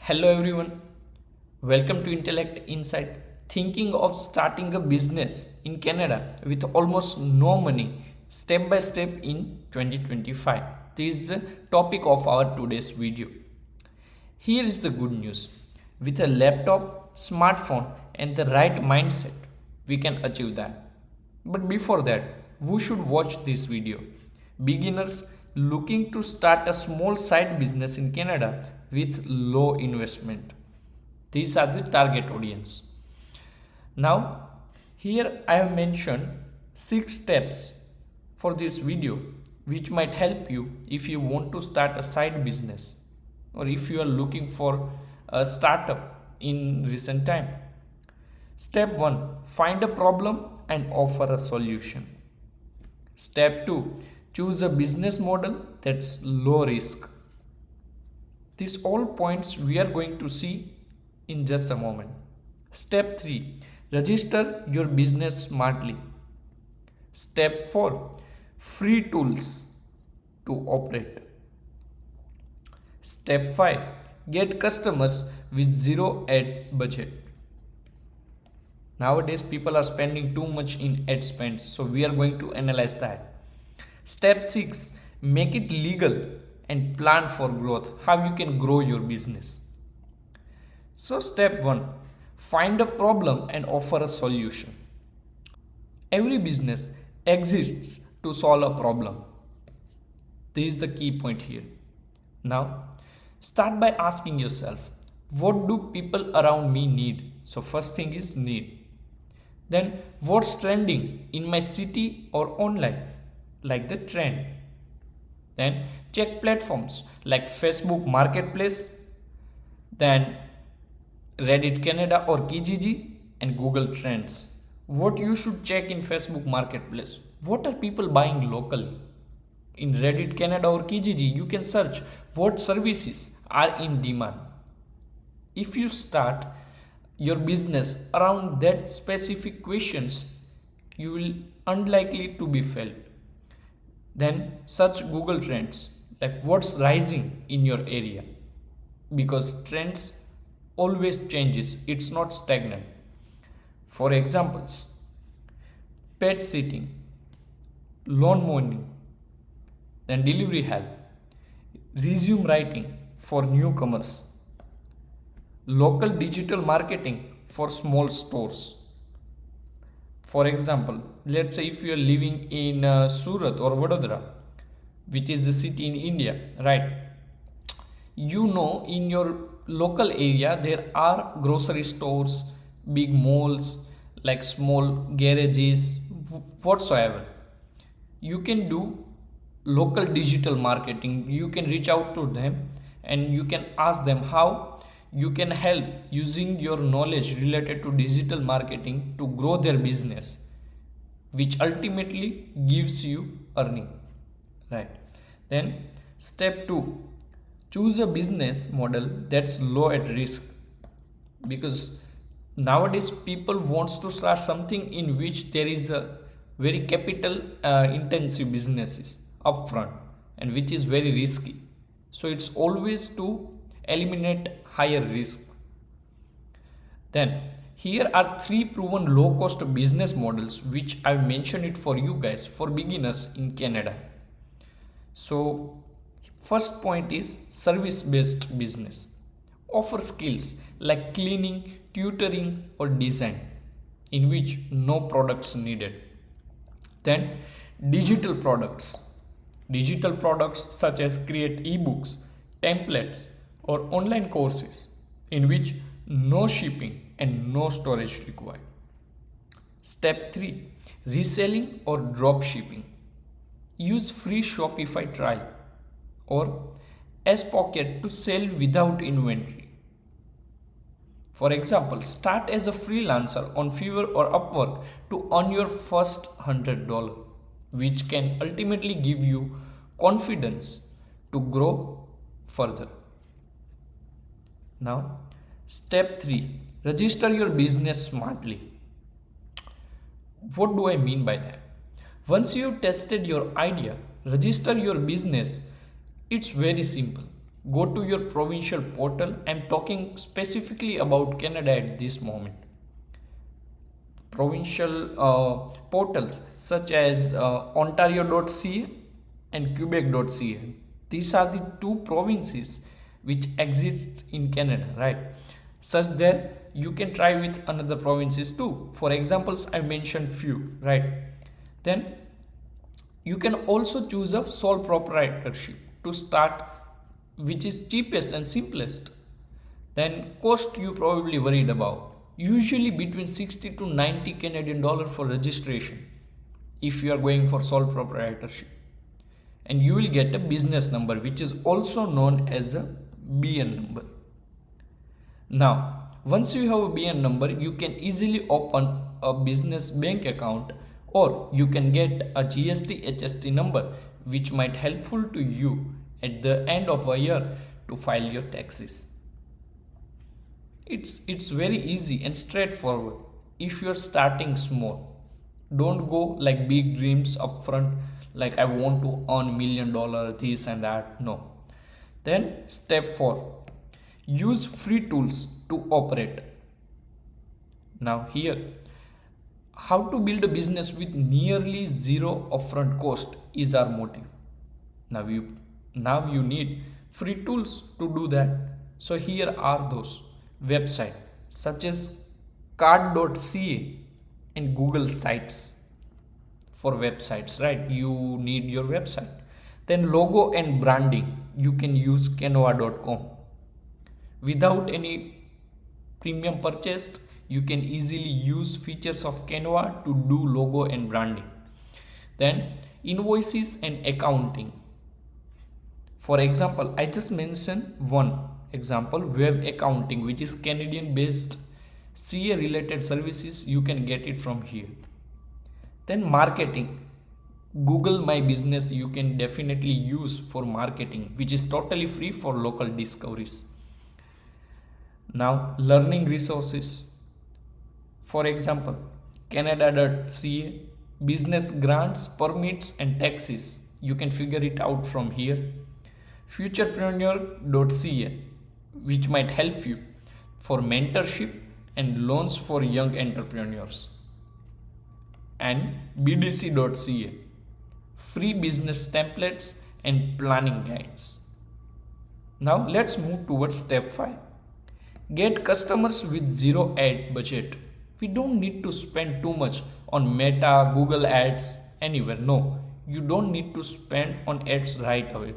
Hello everyone, welcome to Intellect Insight. Thinking of starting a business in Canada with almost no money, step by step in 2025. This is the topic of our today's video. Here is the good news. With a laptop, smartphone, and the right mindset, we can achieve that. But before that, who should watch this video? Beginners looking to start a small side business in Canada with low investment. These are the target audience. Now, here I have mentioned 6 steps for this video which might help you if you want to start a side business or if you are looking for a startup in recent time. Step 1, find a problem and offer a solution. Step 2, choose a business model that's low risk. These all points we are going to see in just a moment. Step 3, register your business smartly. Step 4, free tools to operate. Step 5, get customers with zero ad budget. Nowadays people are spending too much in ad spends, so we are going to analyze that. Step 6, make it legal and plan for growth, how you can grow your business. So step 1, find a problem and offer a solution. Every business exists to solve a problem. This is the key point here. Now, start by asking yourself, what do people around me need? So first thing is need. Then what's trending in my city or online? Like the trend. Then check platforms like Facebook Marketplace, then Reddit Canada or Kijiji, and Google Trends. What you should check in Facebook Marketplace? What are people buying locally? In Reddit Canada or Kijiji, you can search what services are in demand. If you start your business around that specific questions, you will unlikely to be failed. Then search Google Trends, like what's rising in your area, because trends always changes, it's not stagnant. For examples, pet sitting, lawn mowing, then delivery help, resume writing for newcomers, local digital marketing for small stores. For example, let's say if you are living in Surat or Vadodara, which is the city in India, right? You know, in your local area there are grocery stores, big malls, like small garages, whatsoever. You can do local digital marketing. You can reach out to them and you can ask them how you can help using your knowledge related to digital marketing to grow their business, which ultimately gives you earning, right? Then step 2, choose a business model that's low at risk, because nowadays people wants to start something in which there is a very capital intensive businesses upfront and which is very risky. So it's always to eliminate higher risk. Then here are 3 proven low cost business models which I've mentioned it for you guys, for beginners in Canada. So first point is service based business. Offer skills like cleaning, tutoring or design in which no products needed. Then digital products. Digital products such as create ebooks, templates or online courses in which no shipping and no storage required. Step 3, reselling or drop shipping. Use free Shopify trial or S-Pocket to sell without inventory. For example, start as a freelancer on Fiverr or Upwork to earn your first $100, which can ultimately give you confidence to grow further. Now, step 3, register your business smartly. What do I mean by that? Once you've tested your idea, register your business. It's very simple. Go to your provincial portal. I'm talking specifically about Canada at this moment. Provincial portals such as ontario.ca and quebec.ca. These are the two provinces which exist in Canada, right? Such that you can try with another provinces too. For examples, I mentioned few, right? Then you can also choose a sole proprietorship to start, which is cheapest and simplest. Then cost you probably worried about. Usually between 60 to 90 Canadian dollar for registration if you are going for sole proprietorship. And you will get a business number which is also known as a BN number. Now, once you have a BN number, you can easily open a business bank account, or you can get a GST HST number which might helpful to you at the end of a year to file your taxes. It's very easy and straightforward if you're starting small. Don't go like big dreams upfront, like I want to earn $1 million, this and that. No. Then step 4, use free tools to operate. Now here, how to build a business with nearly zero upfront cost is our motive. Now you need free tools to do that. So here are those websites such as card.ca and Google Sites for websites, right? You need your website. Then logo and branding, you can use canva.com. Without any premium purchased, you can easily use features of Canva to do logo and branding. Then invoices and accounting. For example, I just mentioned one example, web accounting, which is Canadian based CA related services. You can get it from here. Then marketing, Google My Business you can definitely use for marketing, which is totally free for local discoveries. Now learning resources, for example, canada.ca, business grants, permits and taxes. You can figure it out from here. Futurepreneur.ca, which might help you for mentorship and loans for young entrepreneurs. And bdc.ca, free business templates and planning guides. Now let's move towards step 5. Get customers with zero ad budget. We don't need to spend too much on Meta, Google ads, anywhere. No, you don't need to spend on ads right away.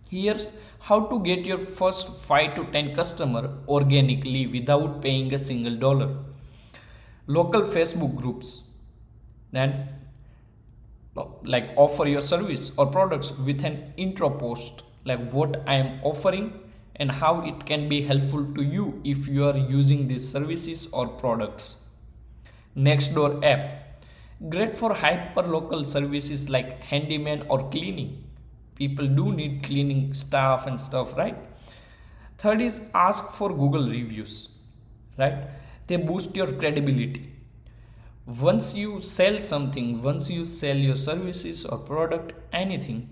Here's how to get your first 5 to 10 customer organically without paying a single dollar. Local Facebook groups. Then like offer your service or products with an intro post, like what I am offering and how it can be helpful to you if you are using these services or products. Nextdoor app, great for hyper local services like handyman or cleaning. People do need cleaning staff and stuff, right? Third is ask for Google reviews, right? They boost your credibility. Once you sell something, once you sell your services or product, anything,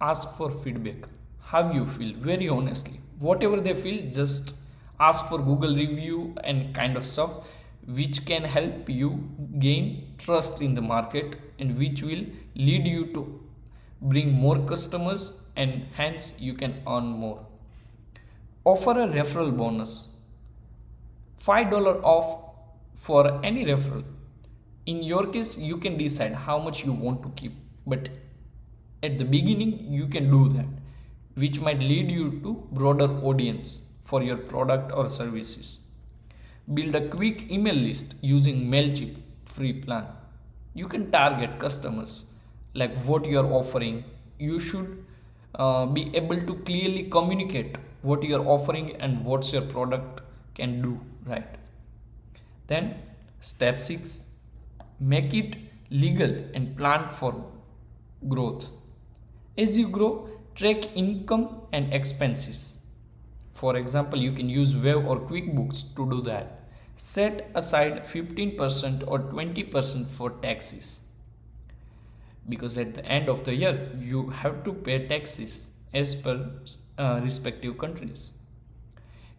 ask for feedback. How you feel, very honestly. Whatever they feel, just ask for Google review and kind of stuff, which can help you gain trust in the market and which will lead you to bring more customers and hence you can earn more. Offer a referral bonus, $5 off for any referral. In your case, you can decide how much you want to keep, but at the beginning you can do that, which might lead you to broader audience for your product or services. Build a quick email list using MailChimp free plan. You can target customers like what you are offering. You should be able to clearly communicate what you are offering and what your product can do, right? Then step 6, make it legal and plan for growth. As you grow, track income and expenses. For example, you can use Wave or QuickBooks to do that. Set aside 15% or 20% for taxes, because at the end of the year you have to pay taxes as per respective countries.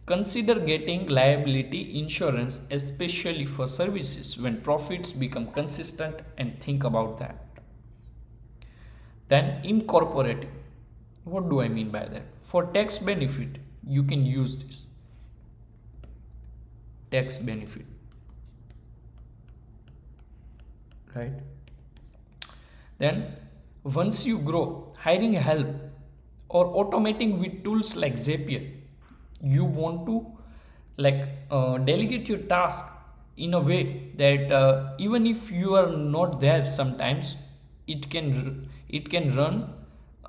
Consider getting liability insurance, especially for services when profits become consistent, and think about that. Then, incorporating. What do I mean by that? For tax benefit, you can use this. Tax benefit. Right? Then, once you grow, hiring help or automating with tools like Zapier, you want to delegate your task in a way that even if you are not there sometimes, it can run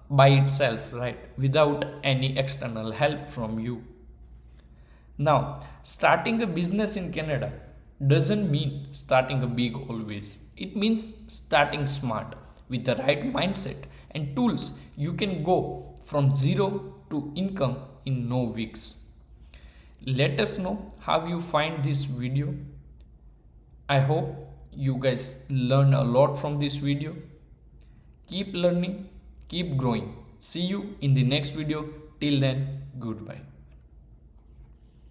by itself, right, without any external help from you. Now, starting a business in Canada doesn't mean starting a big always. It means starting smart with the right mindset and tools. You can go from zero to income in no weeks. Let us know how you find this video. I hope you guys learn a lot from this video. Keep learning, keep growing. See you in the next video. Till then, goodbye.